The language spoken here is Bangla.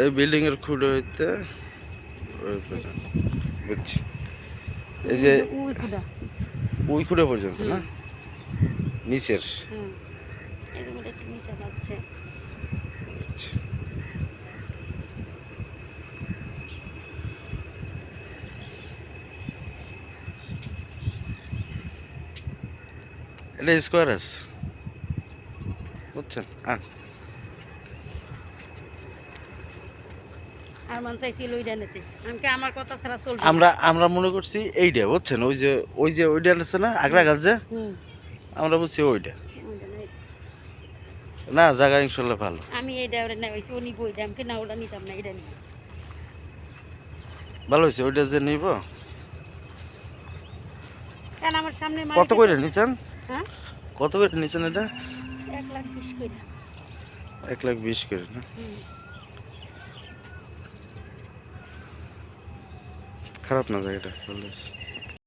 এই বিল্ডিং এর খুঁড়ে হইতে ওই পর্যন্ত বুঝছি। এই যে ওই খুঁড়া ওই খুঁড়ে পর্যন্ত না নিচের। এই যে মধ্যে একটু নিচে যাচ্ছে। এটা স্কোয়ার আছে বুঝছেন। আর মান চাইছিল ওইটা নিতে, আমাকে আমার কথা ছাড়া চলবে আমরা আমরা মনে করছি এইটা বুঝছেন, ওই যে ওইটা আছে না আগ্রা গাছ যে, আমরা বলছি ওইটা না। জায়গা ইনশাল্লাহ ভালো। আমি এইটা ওটা নেওয়াইছি, ও নিব ওইটা, আমাকে না ওটা নিতাম না, এটা নিব। ভালো হয়েছে ওইটা যে নিব। কারণ আমার সামনে কত করে নিছেন? হ্যাঁ কত করে নিছেন এটা? 1,20,000 করে। 1,20,000 করে না? খারাপ না জায়গাটা, ভালো হয়েছে।